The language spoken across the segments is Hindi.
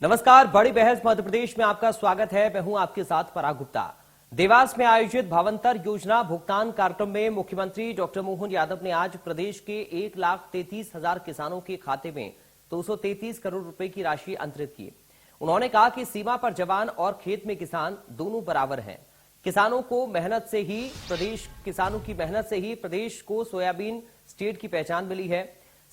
नमस्कार, बड़ी बहस मध्य प्रदेश में आपका स्वागत है। मैं हूं आपके साथ पराग गुप्ता। देवास में आयोजित भावंतर योजना भुगतान कार्यक्रम में मुख्यमंत्री डॉक्टर मोहन यादव ने आज प्रदेश के 1,33,000 किसानों के खाते में 233 करोड़ रुपए की राशि अंतरित की। उन्होंने कहा कि सीमा पर जवान और खेत में किसान दोनों बराबर हैं। किसानों की मेहनत से ही प्रदेश को सोयाबीन स्टेट की पहचान मिली है।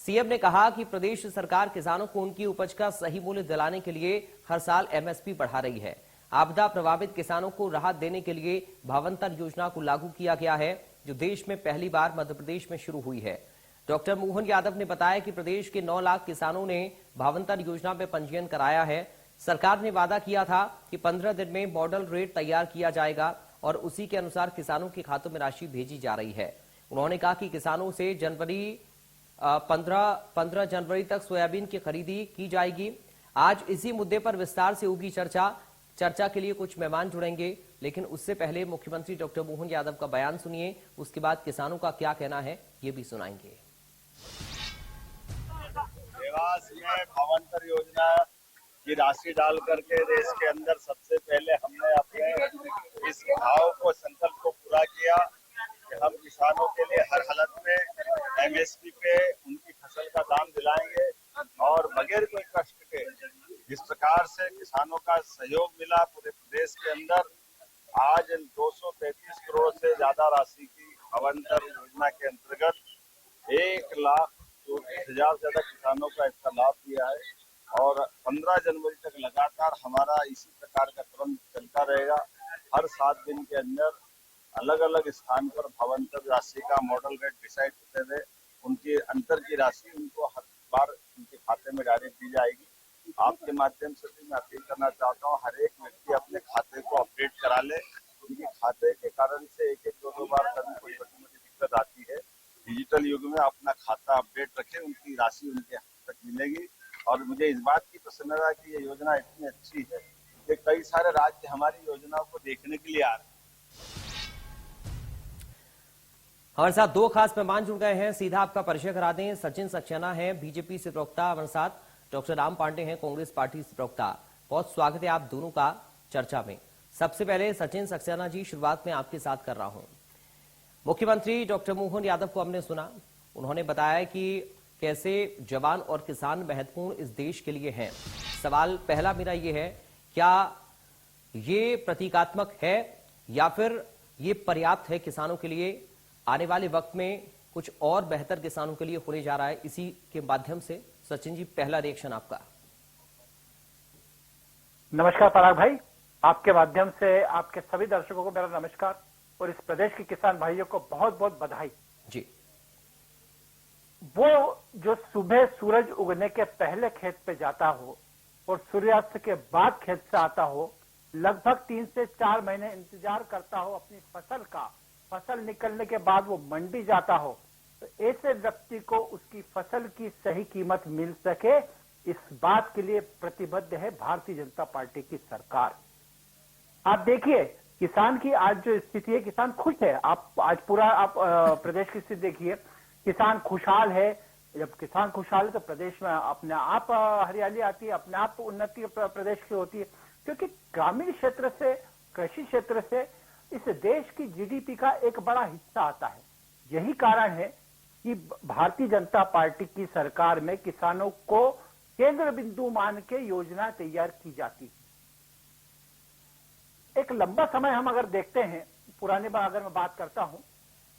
सीएम ने कहा कि प्रदेश सरकार किसानों को उनकी उपज का सही मूल्य दिलाने के लिए हर साल एमएसपी बढ़ा रही है। आपदा प्रभावित किसानों को राहत देने के लिए भावंतर योजना को लागू किया गया है, जो देश में पहली बार मध्य प्रदेश में शुरू हुई है। डॉक्टर मोहन यादव ने बताया कि प्रदेश के 9 लाख किसानों ने भावंतर योजना में पंजीयन कराया है। सरकार ने वादा किया था कि 15 दिन में मॉडल रेट तैयार किया जाएगा और उसी के अनुसार किसानों के खातों में राशि भेजी जा रही है। उन्होंने कहा कि किसानों से 15 जनवरी तक सोयाबीन की खरीदी की जाएगी। आज इसी मुद्दे पर विस्तार से होगी चर्चा के लिए कुछ मेहमान जुड़ेंगे, लेकिन उससे पहले मुख्यमंत्री डॉक्टर मोहन यादव का बयान सुनिए, उसके बाद किसानों का क्या कहना है ये भी सुनाएंगे। देवास में भावंतर योजना की राशि डाल करके देश के अंदर सबसे पहले हमने अपने इस भाव को संकल्प को पूरा किया कि हम किसानों के लिए हर हालत में एमएसपी पे उनकी फसल का दाम दिलाएंगे और बगैर कोई कष्ट के। जिस प्रकार से किसानों का सहयोग मिला पूरे प्रदेश के अंदर, आज 233 करोड़ से ज्यादा राशि की भावंतर योजना के अंतर्गत 1,34,000 से ज्यादा किसानों का इसका लाभ दिया है और 15 जनवरी तक लगातार हमारा इसी प्रकार का क्रम चलता रहेगा। हर 7 दिन के अंदर अलग अलग स्थान पर भावंतर राशि का मॉडल रेट डिसाइड होते हुए उनकी अंतर की राशि उनको हर बार उनके खाते में डायरेक्ट दी जाएगी। आपके माध्यम से भी मैं अपील करना चाहता हूँ, हर एक व्यक्ति अपने खाते को अपडेट करा ले, क्योंकि खाते के कारण से एक दो बार कभी कोई छोटी मोटी दिक्कत आती है। डिजिटल युग में अपना खाता अपडेट रखे, उनकी राशि उनके हाथ तक मिलेगी। और मुझे इस बात की प्रसन्नता है कि ये योजना इतनी अच्छी है कि कई सारे राज्य हमारी योजनाओं को देखने के लिए आ रहे हैं। हमारे साथ 2 खास मेहमान जुड़ गए हैं, सीधा आपका परिचय करा दें। सचिन सक्सेना है बीजेपी से प्रवक्ता, हमारे साथ डॉक्टर राम पांडे हैं कांग्रेस पार्टी से प्रवक्ता। बहुत स्वागत है आप दोनों का चर्चा में। सबसे पहले सचिन सक्सेना जी, शुरुआत में आपके साथ कर रहा हूं। मुख्यमंत्री डॉक्टर मोहन यादव को हमने सुना, उन्होंने बताया कि कैसे जवान और किसान महत्वपूर्ण इस देश के लिए हैं। सवाल पहला मेरा ये है, क्या ये प्रतीकात्मक है या फिर ये पर्याप्त है किसानों के लिए? आने वाले वक्त में कुछ और बेहतर किसानों के लिए होने जा रहा है इसी के माध्यम से। सचिन जी, पहला रिएक्शन आपका। नमस्कार पराग भाई, आपके माध्यम से आपके सभी दर्शकों को मेरा नमस्कार और इस प्रदेश के किसान भाइयों को बहुत बहुत बधाई जी। वो जो सुबह सूरज उगने के पहले खेत पे जाता हो और सूर्यास्त के बाद खेत से आता हो, लगभग 3 से 4 महीने इंतजार करता हो अपनी फसल का, फसल निकलने के बाद वो मंडी जाता हो, तो ऐसे व्यक्ति को उसकी फसल की सही कीमत मिल सके, इस बात के लिए प्रतिबद्ध है भारतीय जनता पार्टी की सरकार। आप देखिए किसान की आज जो स्थिति है, किसान खुश है। आप आज पूरा प्रदेश की स्थिति देखिए, किसान खुशहाल है। जब किसान खुशहाल है तो प्रदेश में अपने आप हरियाली आती है, अपने आप उन्नति प्रदेश की होती है, क्योंकि ग्रामीण क्षेत्र से, कृषि क्षेत्र से इस देश की जीडीपी का एक बड़ा हिस्सा आता है। यही कारण है कि भारतीय जनता पार्टी की सरकार में किसानों को केंद्र बिंदु मान के योजना तैयार की जाती है। एक लंबा समय हम अगर देखते हैं, पुराने बार अगर मैं बात करता हूं,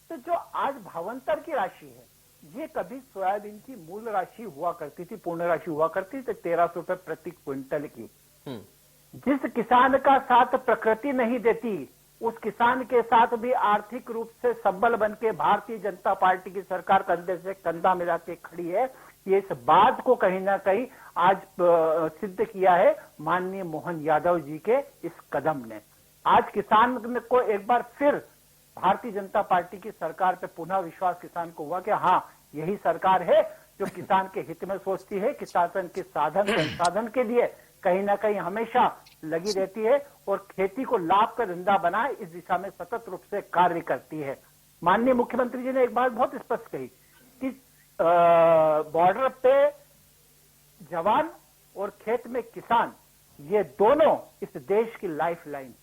तो जो आज भावंतर की राशि है, ये कभी सोयाबीन की मूल राशि हुआ करती थी, पूर्ण राशि हुआ करती थी 1300 रुपए प्रति क्विंटल की। जिस किसान का साथ प्रकृति नहीं देती, उस किसान के साथ भी आर्थिक रूप से सबल बन के भारतीय जनता पार्टी की सरकार कंधे से कंधा मिला के खड़ी है। ये इस बात को कहीं ना कहीं आज सिद्ध किया है माननीय मोहन यादव जी के इस कदम ने। आज किसान को एक बार फिर भारतीय जनता पार्टी की सरकार पे पुनः विश्वास किसान को हुआ कि हाँ, यही सरकार है जो किसान के हित में सोचती है, किसान के साधन संसाधन के लिए कहीं ना कहीं हमेशा लगी रहती है और खेती को लाभ का धंधा बनाए इस दिशा में सतत रूप से कार्य करती है। माननीय मुख्यमंत्री जी ने एक बात बहुत स्पष्ट कही कि बॉर्डर पे जवान और खेत में किसान ये दोनों इस देश की लाइफ लाइन,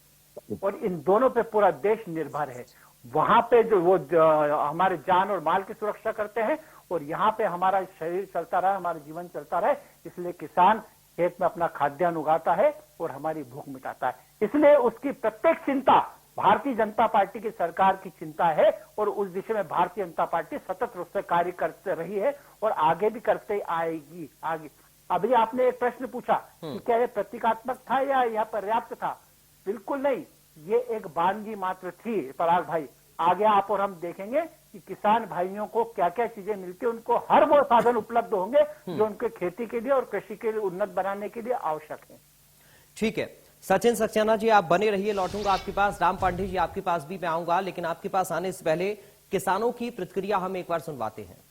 और इन दोनों पे पूरा देश निर्भर है। वहां पे जो हमारे जान और माल की सुरक्षा करते हैं, और यहाँ पे हमारा शरीर चलता रहे, हमारा जीवन चलता रहे, इसलिए किसान खेत में अपना खाद्यान्न उगाता है और हमारी भूख मिटाता है। इसलिए उसकी प्रत्येक चिंता भारतीय जनता पार्टी की सरकार की चिंता है, और उस दिशा में भारतीय जनता पार्टी सतत रूप से कार्य करते रही है और आगे भी करते आएगी। आगे अभी आपने एक प्रश्न पूछा कि क्या ये प्रतीकात्मक था या यह पर्याप्त था? बिल्कुल नहीं, ये एक बानगी मात्र थी पराग भाई। आगे आप और हम देखेंगे कि किसान भाइयों को क्या क्या चीजें मिलती है, उनको हर वो साधन उपलब्ध होंगे जो उनके खेती के लिए और कृषि के लिए उन्नत बनाने के लिए आवश्यक है। ठीक है, सचिन सक्सेना जी आप बने रहिए, लौटूंगा आपके पास। राम पांडे जी आपके पास भी मैं आऊंगा, लेकिन आपके पास आने से पहले किसानों की प्रतिक्रिया हम एक बार सुनवाते हैं।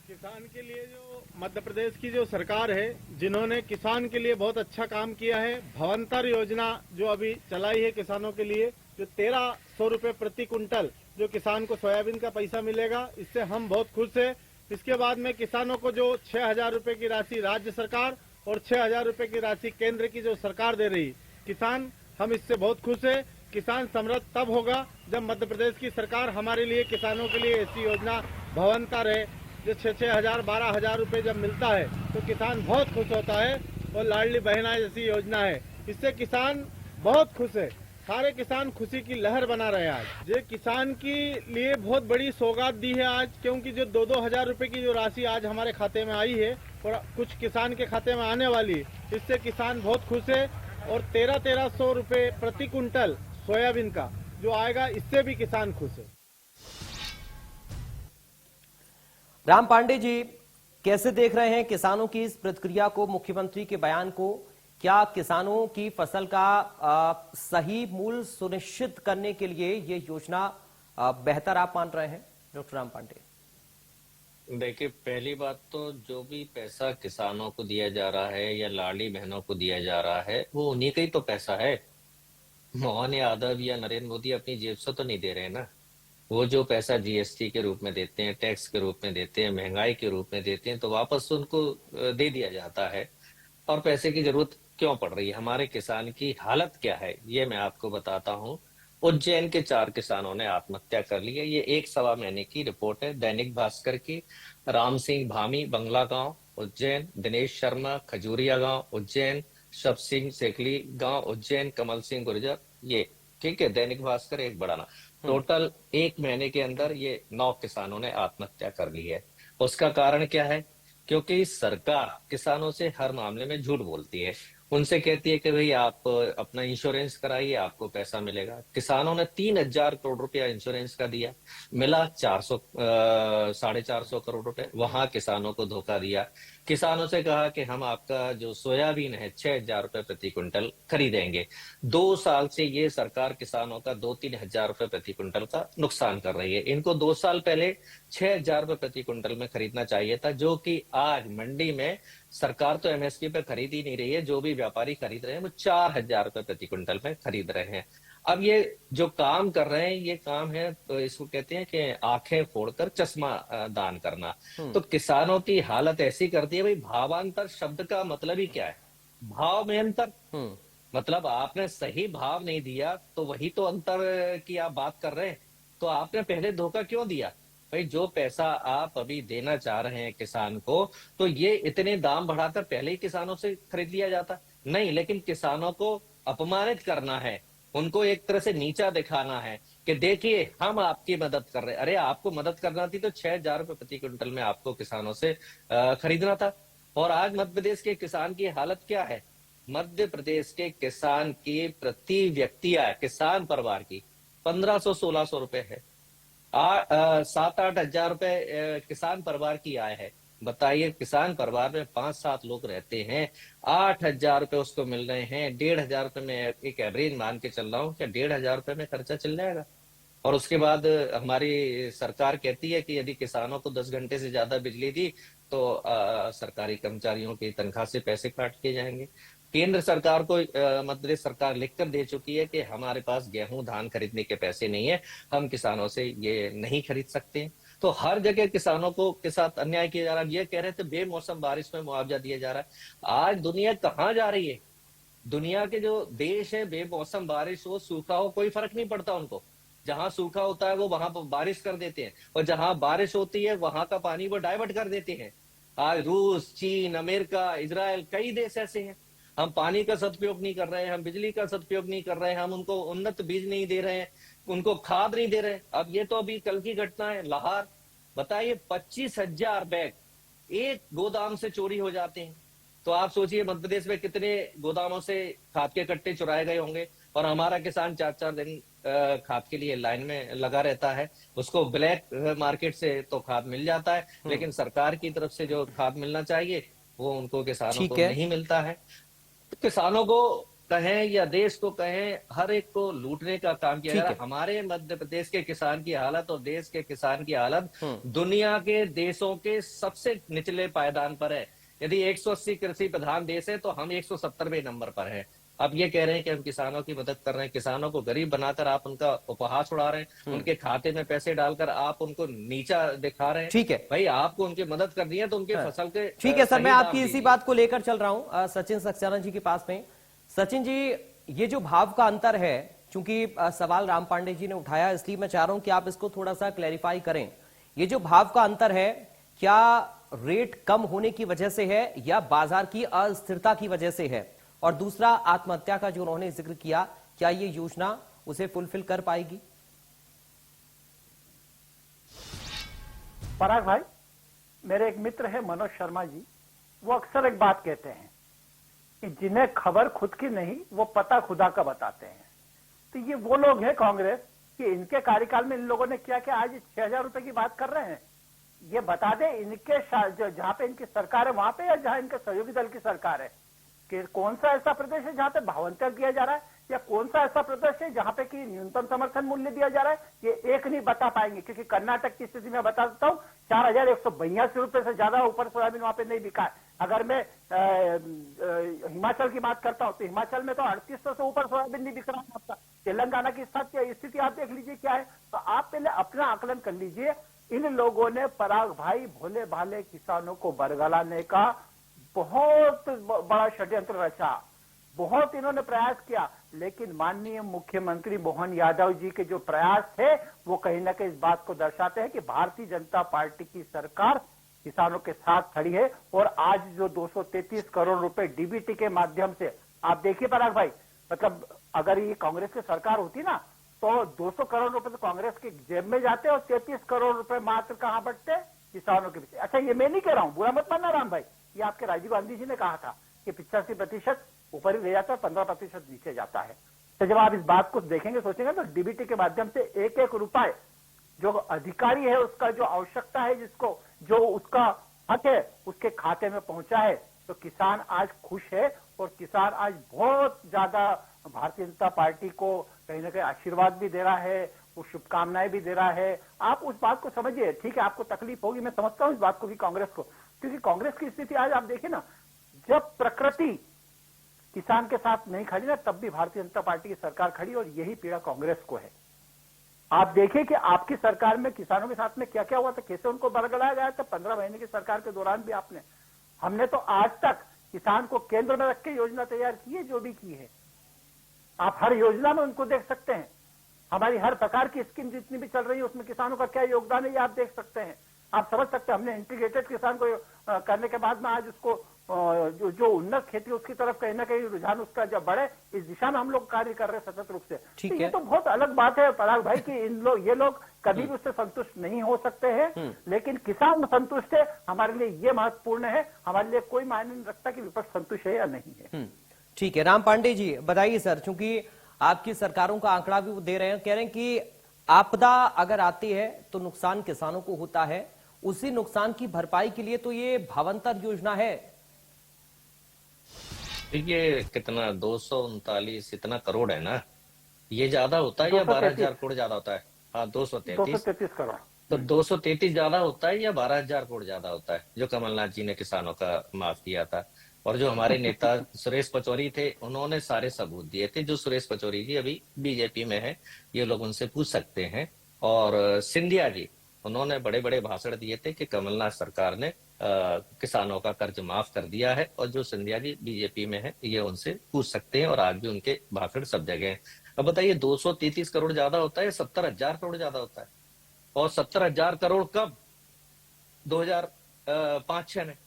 किसान के लिए जो मध्य प्रदेश की जो सरकार है, जिन्होंने किसान के लिए बहुत अच्छा काम किया है, भवंतर योजना जो अभी चलाई है किसानों के लिए, जो 1300 रुपए प्रति कुंटल जो किसान को सोयाबीन का पैसा मिलेगा, इससे हम बहुत खुश है। इसके बाद में किसानों को जो 6000 रुपए की राशि राज्य सरकार और 6000 रुपए की राशि केंद्र की जो सरकार दे रही किसान, हम इससे बहुत खुश है। किसान समृद्ध तब होगा जब मध्य प्रदेश की सरकार हमारे लिए किसानों के लिए ऐसी योजना भवंतर है, जो 6,000 12,000 रुपए जब मिलता है तो किसान बहुत खुश होता है। और लाडली बहना जैसी योजना है, इससे किसान बहुत खुश है। सारे किसान खुशी की लहर बना रहे हैं। आज ये किसान के लिए बहुत बड़ी सौगात दी है आज, क्योंकि जो 2-2 हजार रुपए की जो राशि आज हमारे खाते में आई है और कुछ किसान के खाते में आने वाली, इससे किसान बहुत खुश है। और 1300 रुपए प्रति कुंटल सोयाबीन का जो आएगा, इससे भी किसान खुश है। राम पांडे जी कैसे देख रहे हैं किसानों की इस प्रतिक्रिया को, मुख्यमंत्री के बयान को? क्या किसानों की फसल का सही मूल्य सुनिश्चित करने के लिए ये योजना बेहतर आप मान रहे हैं, डॉक्टर राम पांडे? देखिए, पहली बात तो जो भी पैसा किसानों को दिया जा रहा है या लाडली बहनों को दिया जा रहा है, वो उन्हीं का ही तो पैसा है। मोहन यादव या नरेंद्र मोदी अपनी जेब से तो नहीं दे रहे हैं ना। वो जो पैसा जीएसटी के रूप में देते हैं, टैक्स के रूप में देते हैं, महंगाई के रूप में देते हैं, तो वापस उनको दे दिया जाता है। और पैसे की जरूरत क्यों पड़ रही है? हमारे किसान की हालत क्या है, ये मैं आपको बताता हूँ। उज्जैन के 4 किसानों ने आत्महत्या कर ली है। ये 1-1.25 महीने की रिपोर्ट है दैनिक भास्कर की। राम सिंह भामी, बंगला गांव, उज्जैन; दिनेश शर्मा, खजूरिया गांव, उज्जैन; शब सिंह सेखली गांव, उज्जैन; कमल सिंह गुर्जर, ये ठीक है, दैनिक भास्कर एक बड़ा ना। टोटल 1 महीने के अंदर ये 9 किसानों ने आत्महत्या कर ली है। उसका कारण क्या है? क्योंकि सरकार किसानों से हर मामले में झूठ बोलती है। उनसे कहती है कि भाई आप अपना इंश्योरेंस कराइए, आपको पैसा मिलेगा। किसानों ने 3,000 करोड़ रुपया इंश्योरेंस का दिया, मिला 450 करोड़ रुपए। वहां किसानों को धोखा दिया। किसानों से कहा कि हम आपका जो सोयाबीन है 6,000 रुपए प्रति क्विंटल खरीदेंगे। 2 साल से ये सरकार किसानों का 2-3 हजार रुपए प्रति क्विंटल का नुकसान कर रही है। इनको 2 साल पहले 6,000 रुपए प्रति क्विंटल में खरीदना चाहिए था, जो कि आज मंडी में सरकार तो एमएसपी पे खरीद ही नहीं रही है। जो भी व्यापारी खरीद रहे हैं वो 4,000 रुपए प्रति क्विंटल में खरीद रहे हैं। अब ये जो काम कर रहे हैं, ये काम है, तो इसको कहते हैं कि आंखें फोड़कर चश्मा दान करना। तो किसानों की हालत ऐसी करती है। भाई, भावांतर शब्द का मतलब ही क्या है? भाव में अंतर। मतलब आपने सही भाव नहीं दिया तो वही तो अंतर की आप बात कर रहे हैं। तो आपने पहले धोखा क्यों दिया? भाई, जो पैसा आप अभी देना चाह रहे हैं किसान को, तो ये इतने दाम बढ़ाकर पहले ही किसानों से खरीद लिया जाता नहीं। लेकिन किसानों को अपमानित करना है, उनको एक तरह से नीचा दिखाना है कि देखिए हम आपकी मदद कर रहे हैं। अरे, आपको मदद करना थी तो 6,000 रुपए प्रति क्विंटल में आपको किसानों से खरीदना था। और आज मध्य प्रदेश के किसान की हालत क्या है? मध्य प्रदेश के किसान की प्रति व्यक्ति आय, किसान परिवार की 1500-1600 रुपए है। 7-8 हजार रुपए किसान परिवार की आय है। बताइए, किसान परिवार में 5-7 लोग रहते हैं, 8,000 रुपए उसको मिल रहे हैं। 1,500 रुपए में एक एवरेज मान के चल रहा हूँ, क्या 1,500 रुपए में खर्चा चल जाएगा? और उसके बाद हमारी सरकार कहती है कि यदि किसानों को 10 घंटे से ज्यादा बिजली दी तो सरकारी कर्मचारियों की तनख्वाह से पैसे काट के जाएंगे। केंद्र सरकार को मध्य प्रदेश सरकार लिखकर दे चुकी है कि हमारे पास गेहूं धान खरीदने के पैसे नहीं है, हम किसानों से ये नहीं खरीद सकते। तो हर जगह किसानों को के साथ अन्याय किया जा रहा है। ये कह रहे थे बेमौसम बारिश में मुआवजा दिया जा रहा है। आज दुनिया कहाँ जा रही है? दुनिया के जो देश है, बेमौसम बारिश हो, सूखा हो, कोई फर्क नहीं पड़ता उनको। जहां सूखा होता है वो वहां पर बारिश कर देते हैं, और जहां बारिश होती है वहां का पानी वो डाइवर्ट कर देते हैं। आज रूस, चीन, अमेरिका, इजराइल, कई देश ऐसे हैं। हम पानी का सदुपयोग नहीं कर रहे हैं, हम बिजली का सदुपयोग नहीं कर रहे हैं, हम उनको उन्नत बीज नहीं दे रहे हैं, उनको खाद नहीं दे रहे हैं। अब ये तो अभी कल की घटना है, लाहौर, बताइए 25,000 बैग एक गोदाम से चोरी हो जाते हैं। तो आप सोचिए मध्य प्रदेश में कितने गोदामों से खाद के कट्टे चुराए गए होंगे, और हमारा किसान 4-4 दिन खाद के लिए लाइन में लगा रहता है। उसको ब्लैक मार्केट से तो खाद मिल जाता है, लेकिन सरकार की तरफ से जो खाद मिलना चाहिए वो उनको किसानों ठीक को है। नहीं मिलता है। तो किसानों को कहें या देश को कहें, हर एक को लूटने का काम किया जा ठीक रहा है। है। हमारे मध्य प्रदेश के किसान की हालत और देश के किसान की हालत हम्म। दुनिया के देशों के सबसे निचले पायदान पर है। यदि 180 कृषि प्रधान देश है तो हम 170वें नंबर पर हैं। अब ये कह रहे हैं कि हम किसानों की मदद कर रहे हैं, किसानों को गरीब बनाकर आप उनका उपहास उड़ा रहे हैं, उनके खाते में पैसे डालकर आप उनको नीचा दिखा रहे हैं। ठीक है। भाई आपको उनकी मदद करनी है तो उनके हाँ। फसल के ठीक है सर, सही मैं दाम आपकी इसी दीजिए। बात को लेकर चल रहा हूं सचिन सक्सेना जी के पास में। सचिन जी, ये जो भाव का अंतर है, चूंकि सवाल राम पांडे जी ने उठाया, इसलिए मैं चाह रहा हूं कि आप इसको थोड़ा सा क्लैरिफाई करें। ये जो भाव का अंतर है, क्या रेट कम होने की वजह से है या बाजार की अस्थिरता की वजह से है? और दूसरा, आत्महत्या का जो उन्होंने जिक्र किया, क्या ये योजना उसे फुलफिल कर पाएगी? पराग भाई, मेरे एक मित्र है मनोज शर्मा जी, वो अक्सर एक बात कहते हैं कि जिन्हें खबर खुद की नहीं वो पता खुदा का बताते हैं। तो ये वो लोग हैं कांग्रेस कि इनके कार्यकाल में इन लोगों ने क्या क्या आज 6,000 रुपए की बात कर रहे हैं। ये बता दें, इनके जहां पे इनकी सरकार है वहां पे, या जहां इनके सहयोगी दल की सरकार है, कि कौन सा ऐसा प्रदेश है जहां पे भावांतर दिया जा रहा है, या कौन सा ऐसा प्रदेश है जहां पे कि न्यूनतम समर्थन मूल्य दिया जा रहा है, ये एक नहीं बता पाएंगे। क्योंकि कर्नाटक की स्थिति में बता देता हूँ, 4,182 रुपए से ज्यादा ऊपर सोयाबीन वहां पे नहीं बिका है। अगर मैं हिमाचल की बात करता हूं तो हिमाचल में तो 3800 से ऊपर सोयाबीन नहीं बिक रहा है आपका। तेलंगाना की स्थिति आप देख लीजिए क्या है। तो आप पहले अपना आकलन कर लीजिए। इन लोगों ने, पराग भाई, भोले भाले किसानों को बरगलाने का बहुत बड़ा षड्यंत्र रचा, बहुत इन्होंने प्रयास किया, लेकिन माननीय मुख्यमंत्री मोहन यादव जी के जो प्रयास थे वो कहीं ना कहीं इस बात को दर्शाते हैं कि भारतीय जनता पार्टी की सरकार किसानों के साथ खड़ी है। और आज जो 233 करोड़ रुपए डीबीटी के माध्यम से, आप देखिए पराग भाई, मतलब अगर ये कांग्रेस की सरकार होती ना तो 200 करोड़ रुपए तो कांग्रेस के जेब में जाते और 33 करोड़ रुपए मात्र कहां बटते? किसानों के पीछे। अच्छा, ये मैं नहीं कह रहा हूं, बुरा मत मानना राम भाई, ये आपके राजीव गांधी जी ने कहा था कि 85% ऊपर ही ले जाता है, 15% नीचे जाता है। तो जब आप इस बात को देखेंगे, सोचेंगे, तो डीबीटी के माध्यम से एक एक रुपए जो अधिकारी है उसका जो आवश्यकता है, जिसको जो उसका हक है, उसके खाते में पहुंचा है, तो किसान आज खुश है। और किसान आज बहुत ज्यादा भारतीय जनता पार्टी को कहीं ना कहीं आशीर्वाद भी दे रहा है, वो शुभकामनाएं भी दे रहा है। आप उस बात को समझिए। ठीक है, आपको तकलीफ होगी, मैं समझता हूं इस बात को भी, कांग्रेस को, क्योंकि कांग्रेस की स्थिति आज आप देखिए ना, जब प्रकृति किसान के साथ नहीं खड़ी ना, तब भी भारतीय जनता पार्टी की सरकार खड़ी, और यही पीड़ा कांग्रेस को है। आप देखिए कि आपकी सरकार में किसानों के साथ में क्या क्या हुआ था, कैसे उनको बरगलाया गया था 15 महीने की सरकार के दौरान भी। हमने तो आज तक किसान को केंद्र में रख के योजना तैयार की है, जो भी की है। आप हर योजना में उनको देख सकते हैं। हमारी हर प्रकार की स्कीम जितनी भी चल रही है उसमें किसानों का क्या योगदान है, ये आप देख सकते हैं। आप समझ सकते हैं, हमने इंटीग्रेटेड किसान को करने के बाद में आज उसको जो उन्नत खेती उसकी तरफ कहीं ना कहीं रुझान उसका जब बढ़े, इस दिशा में हम लोग कार्य कर रहे हैं सतत रूप से। ठीक तो है। ये तो बहुत अलग बात है पराग भाई कि ये लोग कभी भी उससे संतुष्ट नहीं हो सकते हैं, लेकिन किसान संतुष्ट है, हमारे लिए ये महत्वपूर्ण है। हमारे लिए कोई मायने नहीं रखता कि विपक्ष संतुष्ट है या नहीं है। ठीक है, राम पांडे जी बताइए सर, चूंकि आपकी सरकारों का आंकड़ा भी वो दे रहे हैं, कह रहे हैं कि आपदा अगर आती है तो नुकसान किसानों को होता है, उसी नुकसान की भरपाई के लिए तो ये भावांतर योजना है। ये कितना 239 इतना करोड़ है ना, ये ज्यादा होता है या 12,000 करोड़ ज्यादा होता है? हाँ, 233 करोड़। तो 233 ज्यादा होता है या 12,000 करोड़ ज्यादा होता है जो कमलनाथ जी ने किसानों का माफ किया था? और जो हमारे नेता सुरेश पचौरी थे, उन्होंने सारे सबूत दिए थे। जो सुरेश पचौरी जी अभी बीजेपी में है, ये लोग उनसे पूछ सकते हैं। और सिंधिया जी, उन्होंने बड़े बड़े भाषण दिए थे कि कमलनाथ सरकार ने किसानों का कर्ज माफ कर दिया है, और जो सिंधिया जी बीजेपी में है ये उनसे पूछ सकते हैं, और आज भी उनके भाषण सब जगह हैं। अब बताइए 233 करोड़ ज्यादा होता है या 70,000 करोड़ ज्यादा होता है? और 70,000 करोड़ कब? 2005-6 में।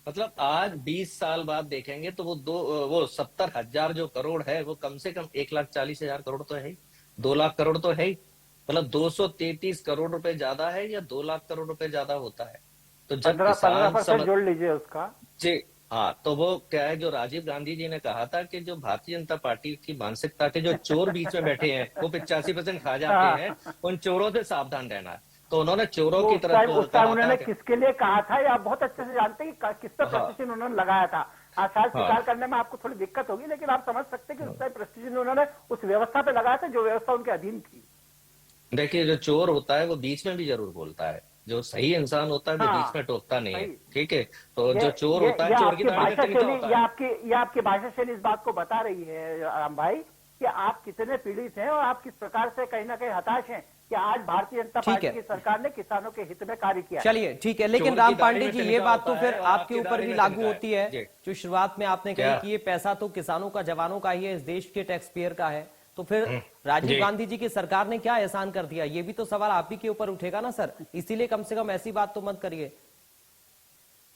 मतलब आज 20 साल बाद देखेंगे तो वो 70,000 जो करोड़ है वो कम से कम 1,40,000 करोड़ तो है ही, 2 लाख करोड़ तो है ही। मतलब 233 करोड़ रुपए ज्यादा है या 2 लाख करोड़ रुपए ज्यादा होता है? तो जब 15% जोड़ लीजिए उसका जी हाँ, तो वो क्या है, जो राजीव गांधी जी ने कहा था कि जो भारतीय जनता पार्टी की मानसिकता के जो चोर बीच में बैठे हैं वो 85% खा जाते हैं, उन चोरों से सावधान रहना है। तो उन्होंने चोरों की तरफ उस टाइम उन्होंने कहा किसके लिए कहा था ये आप बहुत अच्छे से जानते हैं कि किस पर प्रस्टिजन उन्होंने लगाया था। शायद स्वीकार करने में आपको थोड़ी दिक्कत होगी, लेकिन आप समझ सकते हैं कि उस टाइम प्रस्टिजन उन्होंने उस व्यवस्था पे लगाया था जो व्यवस्था उनके अधीन थी। देखिए, जो चोर होता है वो बीच में भी जरूर बोलता है, जो सही इंसान होता है वो बीच में टोकता नहीं है, ठीक है? तो जो चोर होता है, चोर की दाढ़ी में तिनका होता है। ये आपकी भाषा शैली इस बात को बता रही है राम भाई कि आप कितने पीड़ित हैं और आप किस प्रकार से कहीं ना कहीं हताश हैं कि आज भारतीय जनता पार्टी की सरकार ने किसानों के हित में कार्य किया। चलिए ठीक है, लेकिन राम पांडे जी ये बात तो फिर आपके ऊपर भी लागू होती है जो शुरुआत में आपने कही कि ये पैसा तो किसानों का, जवानों का ही है, इस देश के टैक्स पेयर का है। तो फिर राजीव गांधी जी की सरकार ने क्या एहसान कर दिया, ये भी तो सवाल आप ही के ऊपर उठेगा ना सर। इसीलिए कम से कम ऐसी बात तो मत करिए।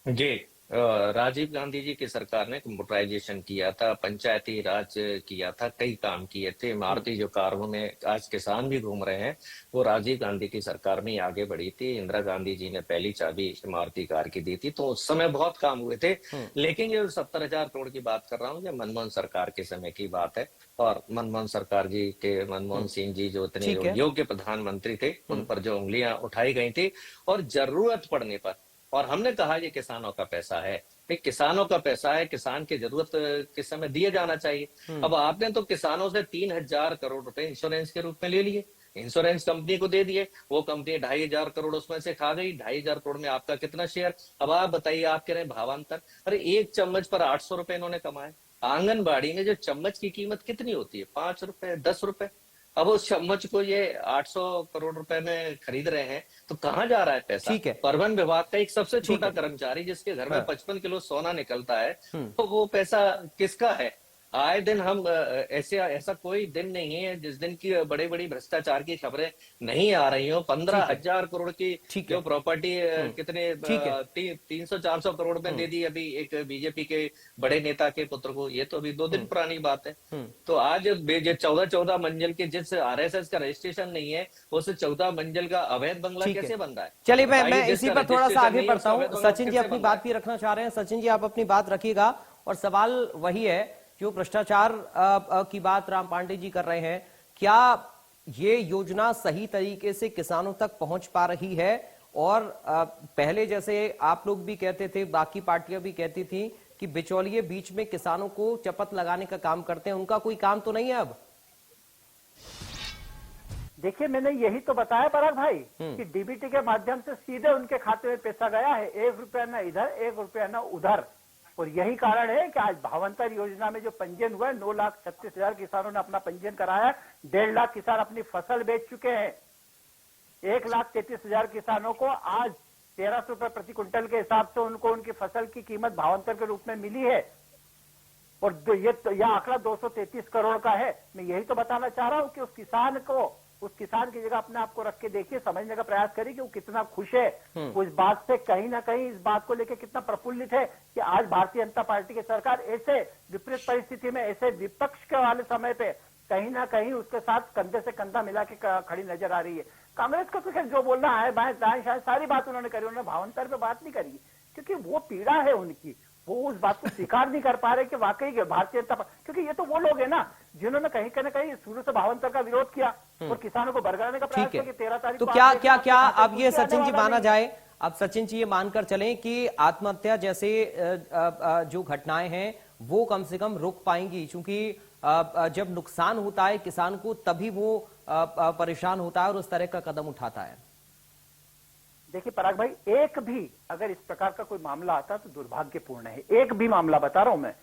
जी, राजीव गांधी जी की सरकार ने कंप्यूटराइजेशन किया था, पंचायती राज किया था, कई काम किए थे। मारुति जो कारों में आज किसान भी घूम रहे हैं वो राजीव गांधी की सरकार में ही आगे बढ़ी थी। इंदिरा गांधी जी ने पहली चाबी मारुति कार की दी थी, तो उस समय बहुत काम हुए थे। लेकिन ये 70,000 करोड़ की बात कर रहा हूँ, ये मनमोहन सरकार के समय की बात है। और मनमोहन सिंह जी जो इतने योग्य प्रधानमंत्री थे, उन पर जो उंगलियां उठाई गई थी, और जरूरत पड़ने पर, और हमने कहा ये किसानों का पैसा है, किसानों का पैसा है, किसान की जरूरत के समय दिए जाना चाहिए। अब आपने तो किसानों से 3,000 करोड़ रुपए इंश्योरेंस के रूप में ले लिए, इंश्योरेंस कंपनी को दे दिए, वो कंपनी 2,500 करोड़ उसमें से खा गई। 2,500 करोड़ में आपका कितना शेयर? अब आप बताइए, आप कह रहे हैं भावांतर, अरे एक चम्मच पर 800 रुपए इन्होंने कमाए। आंगनबाड़ी में जो चम्मच की कीमत कितनी होती है? 5 रुपए, 10 रुपए। अब उस चम्मच को ये 800 करोड़ रुपए में खरीद रहे हैं, तो कहां जा रहा है पैसा? ठीक है। परिवहन विभाग का एक सबसे छोटा कर्मचारी जिसके घर में 55 किलो सोना निकलता है, तो वो पैसा किसका है? आए दिन हम ऐसा कोई दिन नहीं है जिस दिन की बड़ी बड़ी भ्रष्टाचार की खबरें नहीं आ रही हो। 15,000 करोड़ की जो प्रॉपर्टी कितने 300-400 करोड़ में दे दी अभी एक बीजेपी के बड़े नेता के पुत्र को। ये तो अभी 2 दिन पुरानी बात है। तो आज 14 मंजिल के जिस RSS का रजिस्ट्रेशन नहीं है, उस 14 मंजिल का अवैध बंगला कैसे बन रहा है? चलिए मैं इसी पर थोड़ा सा आगे बढ़ता हूँ। सचिन जी अपनी बात भी रखना चाह रहे हैं। सचिन जी आप अपनी बात रखिएगा। और सवाल वही है, जो भ्रष्टाचार की बात राम पांडे जी कर रहे हैं, क्या ये योजना सही तरीके से किसानों तक पहुंच पा रही है? और पहले जैसे आप लोग भी कहते थे, बाकी पार्टियां भी कहती थी कि बिचौलिए बीच में किसानों को चपत लगाने का काम करते हैं, उनका कोई काम तो नहीं है अब? देखिए, मैंने यही तो बताया पराग भाई कि डीबीटी के माध्यम से सीधे उनके खाते में पैसा गया है। 1 रुपया न इधर, 1 रुपया न उधर। और यही कारण है कि आज भावांतर योजना में जो पंजीयन हुआ है, 9,36,000 किसानों ने अपना पंजीयन कराया। 1.5 लाख किसान अपनी फसल बेच चुके हैं। 1,33,000 किसानों को आज 1,300 रुपए प्रति क्विंटल के हिसाब से उनको उनकी फसल की कीमत भावांतर के रूप में मिली है। और यह आंकड़ा 233 करोड़ का है। मैं यही तो बताना चाह रहा हूं कि उस किसान की जगह अपने आप को रख के देखिए, समझने का प्रयास करिए कि वो कितना खुश है। वो इस बात से कहीं ना कहीं इस बात को लेकर कितना प्रफुल्लित है कि आज भारतीय जनता पार्टी की सरकार ऐसे विपरीत परिस्थिति में, ऐसे विपक्ष के वाले समय पे कहीं ना कहीं उसके साथ कंधे से कंधा मिला के खड़ी नजर आ रही है। कांग्रेस को तो खैर जो बोलना है बाएं दाएं शायद सारी बात उन्होंने करी, उन्होंने भावांतर पे बात नहीं करी, क्योंकि वो पीड़ा है उनकी। वो उस बात को स्वीकार नहीं कर पा रहे कि वाकई भारतीय जनता, क्योंकि ये तो वो लोग है ना जिन्होंने कहीं ना कहीं शुरू से भावांतर का विरोध किया और किसानों को बरगलाने का प्रयास किया कि 13 तारीख तो क्या अब ये सचिन जी माना जाए, अब सचिन जी ये मानकर चलें कि आत्महत्या जैसे जो घटनाएं हैं वो कम से कम रुक पाएंगी, क्योंकि जब नुकसान होता है किसान को तभी वो परेशान होता है और उस तरह का कदम उठाता है। देखिए पराग भाई, एक भी अगर इस प्रकार का कोई मामला आता तो दुर्भाग्यपूर्ण है। एक भी मामला बता रहा हूं मैं,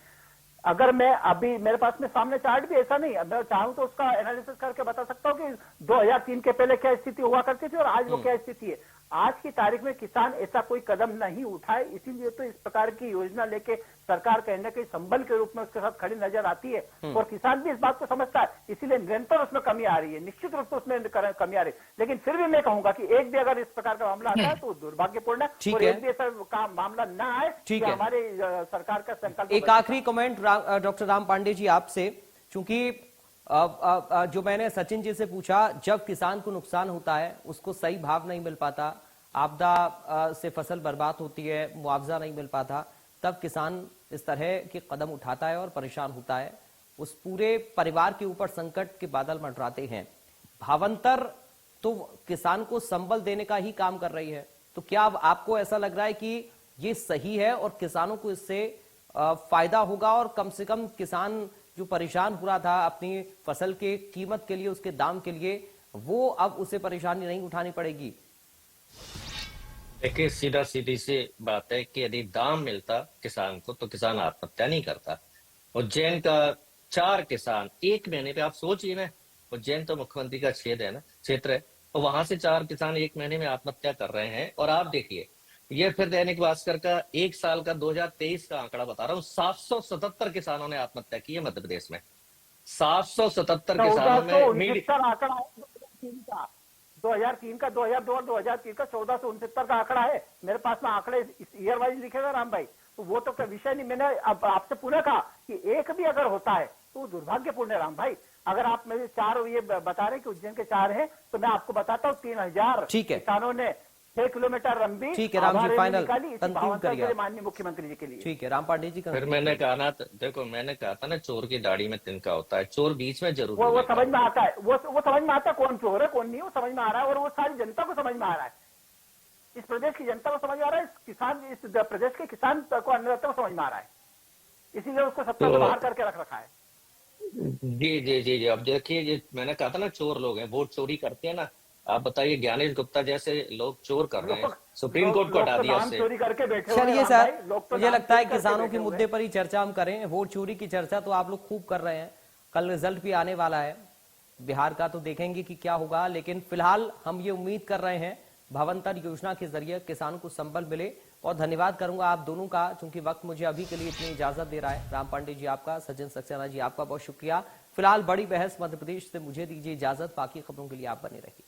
अगर मैं अभी मेरे पास में सामने चार्ट भी ऐसा नहीं, मैं चाहूं तो उसका एनालिसिस करके बता सकता हूं कि 2003 के पहले क्या स्थिति हुआ करती थी और आज वो क्या स्थिति है। आज की तारीख में किसान ऐसा कोई कदम नहीं उठाए, इसीलिए तो इस प्रकार की योजना लेके सरकार कहीं ना कहीं संबल के रूप में उसके साथ खड़ी नजर आती है और किसान भी इस बात को समझता है, इसीलिए निरंतर उसमें कमी आ रही है, निश्चित रूप से उसमें कमी आ रही है। लेकिन फिर भी मैं कहूंगा कि एक भी अगर इस प्रकार का मामला आता है तो दुर्भाग्यपूर्ण है और एक भी ऐसा मामला न आए कि हमारे सरकार का संकल्प। एक आखिरी कमेंट डॉक्टर राम पांडे जी आपसे, चूंकि जो मैंने सचिन जी से पूछा, जब किसान को नुकसान होता है उसको सही भाव नहीं मिल पाता, आपदा से फसल बर्बाद होती है, मुआवजा नहीं मिल पाता, तब किसान इस तरह के कदम उठाता है और परेशान होता है। उस पूरे परिवार के ऊपर संकट के बादल मंडराते हैं। भावंतर तो किसान को संबल देने का ही काम कर रही है, तो क्या अब आपको ऐसा लग रहा है कि ये सही है और किसानों को इससे फायदा होगा और कम से कम किसान जो परेशान हो रहा था अपनी फसल के कीमत के लिए, उसके दाम के लिए, वो अब उसे परेशानी नहीं उठानी पड़ेगी? देखिए, सीधा सीधी सी बात है कि यदि दाम मिलता किसान को तो किसान आत्महत्या नहीं करता। उज्जैन का 4 किसान एक महीने पे, आप सोचिए ना, उज्जैन तो मुख्यमंत्री का क्षेत्र है, और वहां से 4 किसान एक महीने में आत्महत्या कर रहे हैं। और आप देखिए, ये फिर दैनिक भास्कर का 1 साल का 2023 का आंकड़ा बता रहा हूँ, 777 किसानों ने आत्महत्या की है मध्य प्रदेश में। 777 किसानों में आंकड़ा 2003 का 2002 और 2003 का 1469 का आंकड़ा है मेरे पास में। आंकड़े ईयर वाइज लिखेगा राम भाई, तो वो तो कोई विषय नहीं। मैंने अब आपसे पुनः कहा कि एक भी अगर होता है तो दुर्भाग्यपूर्ण है राम भाई। अगर आप मेरे 4 ये बता रहे हैं कि उज्जैन के 4 हैं, तो मैं आपको बताता हूँ 3000 किसानों ने 6 किलोमीटर लंबी राम जी फाइनल करिए माननीय मुख्यमंत्री जी के लिए। ठीक है राम पांडे जी। फिर मैंने कहा ना, देखो मैंने कहा था ना, चोर की दाढ़ी में तिनका होता है, चोर बीच में जरूर वो समझ में आता है, वो समझ में आता है कौन चोर है कौन नहीं, वो समझ में आ रहा है और वो सारी जनता को समझ में आ रहा है, इस प्रदेश की जनता को समझ में आ रहा है, इस प्रदेश के किसान को अन्नदाता को समझ में आ रहा है, इसीलिए उसको सत्ता से बाहर करके रख रखा है। जी जी जी जी। अब देखिए, ये मैंने कहा था ना, चोर लोग हैं, वोट चोरी करते हैं ना। आप बताइए, ज्ञानेश गुप्ता जैसे लोग चोर कर रहे हैं, सुप्रीम कोर्ट को हटा दिया उससे। चोरी करके बैठे। चलिए सर, मुझे लगता है किसानों के मुद्दे पर ही चर्चा हम करें। वोट चोरी की चर्चा तो आप लोग खूब कर रहे हैं, कल रिजल्ट भी आने वाला है बिहार का, तो देखेंगे कि क्या होगा। लेकिन फिलहाल हम ये उम्मीद कर रहे हैं भावंतर योजना के जरिए किसानों को संबल मिले। और धन्यवाद करूंगा आप दोनों का, चूंकि वक्त मुझे अभी के लिए इतनी इजाजत दे रहा है। राम पांडे जी आपका, सचिन सक्सेना जी आपका बहुत शुक्रिया। फिलहाल बड़ी बहस मध्य प्रदेश से मुझे दीजिए इजाजत, बाकी खबरों के लिए आप बने रहिए।